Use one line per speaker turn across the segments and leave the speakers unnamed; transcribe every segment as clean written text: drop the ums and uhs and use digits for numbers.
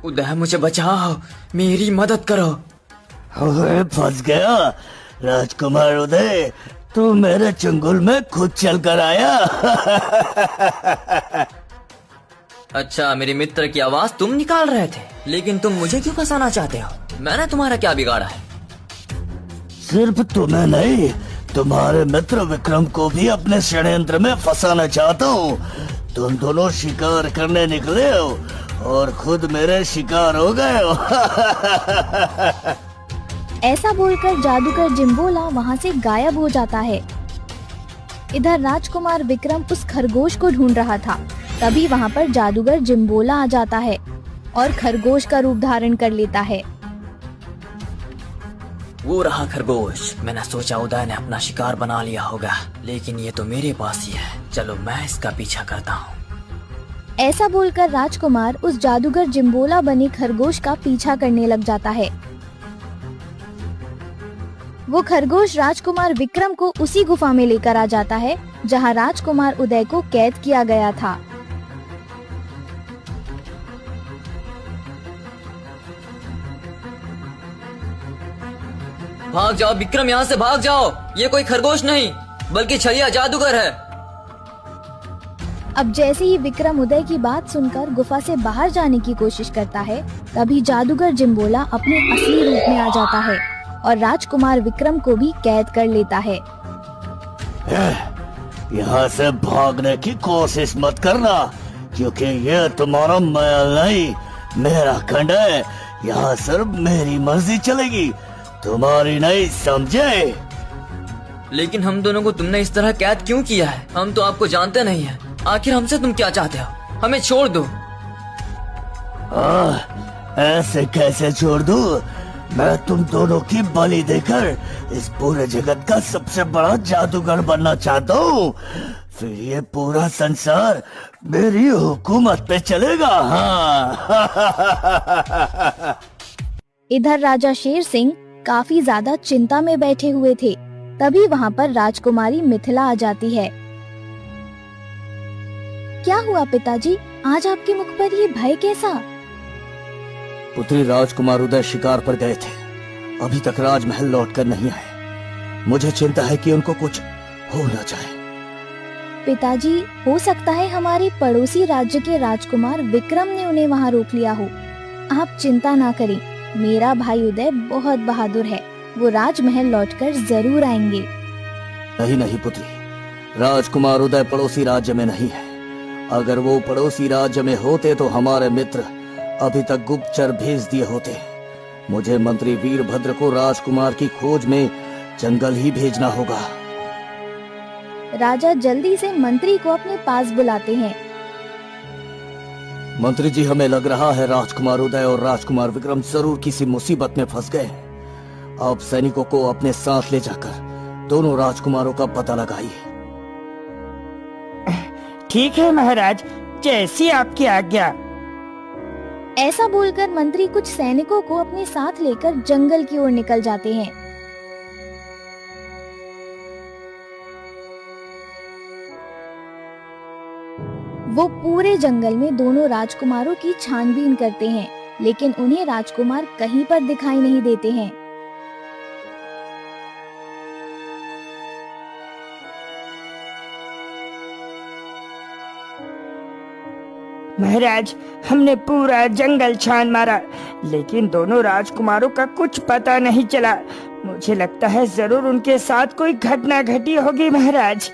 उदय मुझे बचाओ, मेरी मदद करो।
अरे फंस गया राजकुमार उदय, तू मेरे चंगुल में खुद चल कर आया।
अच्छा, मेरे मित्र की आवाज तुम निकाल रहे थे, लेकिन तुम मुझे क्यों फंसाना चाहते हो? मैंने तुम्हारा क्या बिगाड़ा है?
सिर्फ तुम्हें नहीं, तुम्हारे मित्र विक्रम को भी अपने षड्यंत्र में फंसाना चाहता हूँ। तुम दोनों शिकार करने निकले हो और खुद मेरे शिकार हो गए हो।
ऐसा बोलकर जादूगर जिम्बोला वहाँ से गायब हो जाता है। इधर राजकुमार विक्रम उस खरगोश को ढूंढ रहा था। तभी वहाँ पर जादूगर जिम्बोला आ जाता है और खरगोश का रूप धारण कर लेता है।
वो रहा खरगोश। मैंने सोचा उदय ने अपना शिकार बना लिया होगा, लेकिन ये तो मेरे पास ही है। चलो मैं इसका पीछा करता हूँ।
ऐसा बोलकर राजकुमार उस जादूगर जिम्बोला बने खरगोश का पीछा करने लग जाता है। वो खरगोश राजकुमार विक्रम को उसी गुफा में लेकर आ जाता है जहाँ राजकुमार उदय को कैद किया गया था।
भाग जाओ विक्रम, यहाँ से भाग जाओ। ये कोई खरगोश नहीं बल्कि छलिया जादूगर है।
अब जैसे ही विक्रम उदय की बात सुनकर गुफा से बाहर जाने की कोशिश करता है, तभी जादूगर जिम्बोला अपने असली रूप में आ जाता है और राजकुमार विक्रम को भी कैद कर लेता है।
यहाँ से भागने की कोशिश मत करना, क्योंकि ये तुम्हारा महल नहीं, मेरा खंड है। यहाँ सिर्फ मेरी मर्जी चलेगी, तुम्हारी नहीं, समझे?
लेकिन हम दोनों को तुमने इस तरह कैद क्यों किया है? हम तो आपको जानते नहीं हैं। आखिर हमसे तुम क्या चाहते हो? हमें छोड़ दो।
ऐसे कैसे छोड़ दूं? मैं तुम दोनों की बलि देकर इस पूरे जगत का सबसे बड़ा जादूगर बनना चाहता हूँ। फिर ये पूरा संसार मेरी हुकूमत पे चलेगा। हाँ।
इधर राजा शेर सिंह काफी ज्यादा चिंता में बैठे हुए थे। तभी वहाँ पर राजकुमारी मिथिला आ जाती है। क्या हुआ पिताजी, आज आपके मुख पर ये भय कैसा?
पुत्री, राजकुमार उदय शिकार पर गए थे, अभी तक राजमहल लौट कर नहीं आए। मुझे चिंता है कि उनको कुछ हो न जाए।
पिताजी, हो सकता है हमारे पड़ोसी राज्य के राजकुमार विक्रम ने उन्हें वहाँ रोक लिया हो। आप चिंता ना करें, मेरा भाई उदय बहुत बहादुर है, वो राजमहल लौटकर जरूर आएंगे।
नहीं नहीं पुत्री, राजकुमार उदय पड़ोसी राज्य में नहीं है। अगर वो पड़ोसी राज्य में होते तो हमारे मित्र अभी तक गुप्तचर भेज दिए होते। मुझे मंत्री वीरभद्र को राजकुमार की खोज में जंगल ही भेजना होगा।
राजा जल्दी से मंत्री को अपने पास बुलाते हैं।
मंत्री जी, हमें लग रहा है राजकुमार उदय और राजकुमार विक्रम जरूर किसी मुसीबत में फंस गए। आप सैनिकों को अपने साथ ले जाकर दोनों राजकुमारों का पता लगाइए।
ठीक है महाराज, जैसी आपकी आज्ञा।
ऐसा बोलकर मंत्री कुछ सैनिकों को अपने साथ लेकर जंगल की ओर निकल जाते हैं। वो पूरे जंगल में दोनों राजकुमारों की छानबीन करते हैं, लेकिन उन्हें राजकुमार कहीं पर दिखाई नहीं देते हैं।
महाराज, हमने पूरा जंगल छान मारा, लेकिन दोनों राजकुमारों का कुछ पता नहीं चला। मुझे लगता है जरूर उनके साथ कोई घटना घटी होगी महाराज।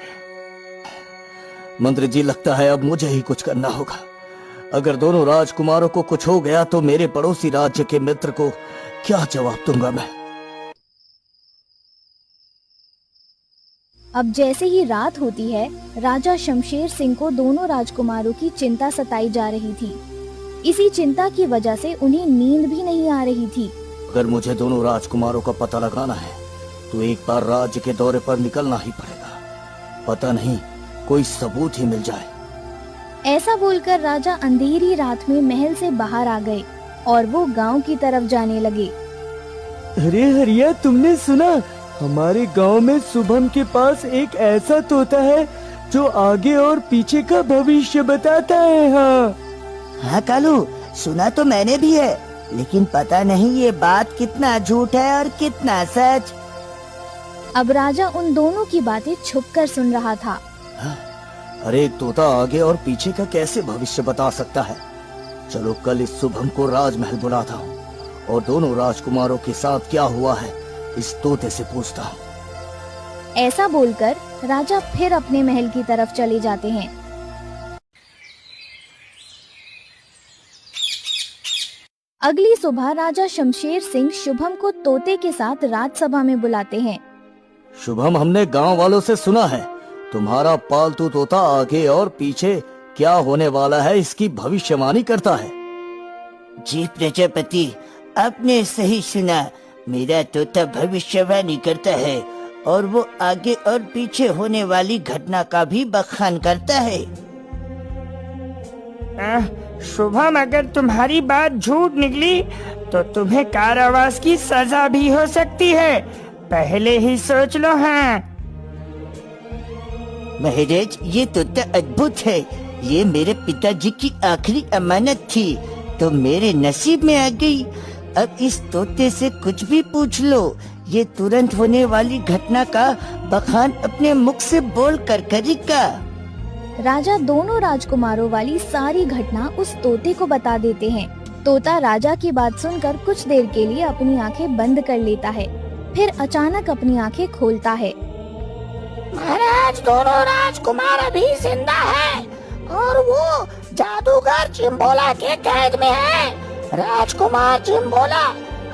मंत्री जी, लगता है अब मुझे ही कुछ करना होगा। अगर दोनों राजकुमारों को कुछ हो गया तो मेरे पड़ोसी राज्य के मित्र को क्या जवाब दूंगा मैं?
अब जैसे ही रात होती है, राजा शमशेर सिंह को दोनों राजकुमारों की चिंता सताई जा रही थी। इसी चिंता की वजह से उन्हें नींद भी नहीं आ रही थी।
अगर मुझे दोनों राजकुमारों का पता लगाना है तो एक बार राज्य के दौरे पर निकलना ही पड़ेगा। पता नहीं कोई सबूत ही मिल जाए।
ऐसा बोलकर राजा अंधेरी रात में महल से बाहर आ गए और वो गांव की तरफ जाने लगे।
अरे हरिया, तुमने सुना? हमारे गांव में शुभम के पास एक ऐसा तोता है जो आगे और पीछे का भविष्य बताता है। हाँ
हाँ कालू, सुना तो मैंने भी है, लेकिन पता नहीं ये बात कितना झूठ है और कितना सच।
अब राजा उन दोनों की बातें छुपकर सुन रहा था।
अरे एक तोता आगे और पीछे का कैसे भविष्य बता सकता है? चलो कल इस शुभम को राजमहल बुलाता हूँ और दोनों राजकुमारों के साथ क्या हुआ है इस तोते से पूछता हूँ।
ऐसा बोलकर राजा फिर अपने महल की तरफ चले जाते हैं। अगली सुबह राजा शमशेर सिंह शुभम को तोते के साथ राजसभा में बुलाते हैं।
शुभम, हमने गांव वालों से सुना है तुम्हारा पालतू तोता आगे और पीछे क्या होने वाला है इसकी भविष्यवाणी करता है।
जी प्रजापति, आपने सही सुना। मेरा तोता भविष्यवाणी करता है और वो आगे और पीछे होने वाली घटना का भी बखान करता है। शुभम, अगर तुम्हारी बात झूठ निकली तो तुम्हें कारावास की सजा भी हो सकती है, पहले ही सोच लो। हाँ महाराज, ये तोता अद्भुत है। ये मेरे पिताजी की आखिरी अमानत थी, तो मेरे नसीब में आ गई। अब इस तोते से कुछ भी पूछ लो, ये तुरंत होने वाली घटना का बखान अपने मुख से बोल कर करेगा।
राजा दोनों राजकुमारों वाली सारी घटना उस तोते को बता देते हैं। तोता राजा की बात सुनकर कुछ देर के लिए अपनी आंखें बंद कर लेता है, फिर अचानक अपनी आंखें खोलता है।
महाराज, दोनों राजकुमार अभी जिंदा हैं और वो जादूगर चिम्बोला के कैद में है। राजकुमार चिम्बोला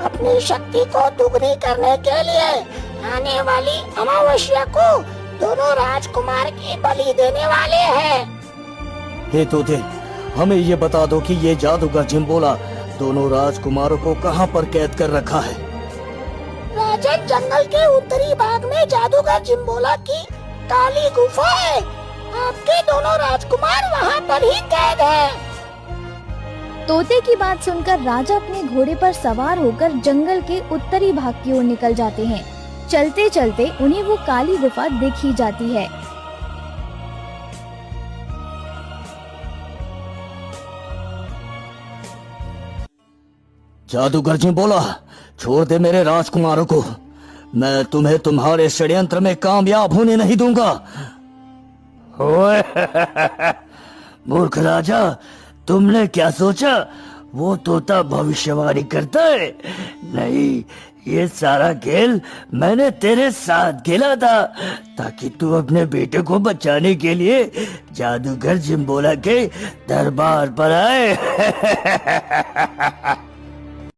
अपनी शक्ति को दुगनी करने के लिए आने वाली अमावस्या को दोनों राजकुमार की बलि देने वाले हैं।
हे तोते, हमें ये बता दो कि ये जादूगर जिम्बोला दोनों राजकुमारों को कहाँ पर कैद कर रखा है?
राजन, जंगल के उत्तरी भाग में जादूगर जिम्बोला की काली गुफा है। आपके दोनों राजकुमार वहाँ पर ही कैद हैं।
तोते की बात सुनकर राजा अपने घोड़े पर सवार होकर जंगल के उत्तरी भाग की ओर निकल जाते हैं। चलते चलते उन्हें वो काली गुफा दिख ही जाती है।
जादूगर जिम्बोला, छोड़ दे मेरे राजकुमारों को। मैं तुम्हें तुम्हारे षड्यंत्र में कामयाब होने नहीं दूंगा। मूर्ख राजा, तुमने क्या सोचा वो तोता भविष्यवाणी करता है? नहीं, ये सारा खेल मैंने तेरे साथ खेला था ताकि तू अपने बेटे को बचाने के लिए जादूगर जिम्बोला के दरबार पर आए।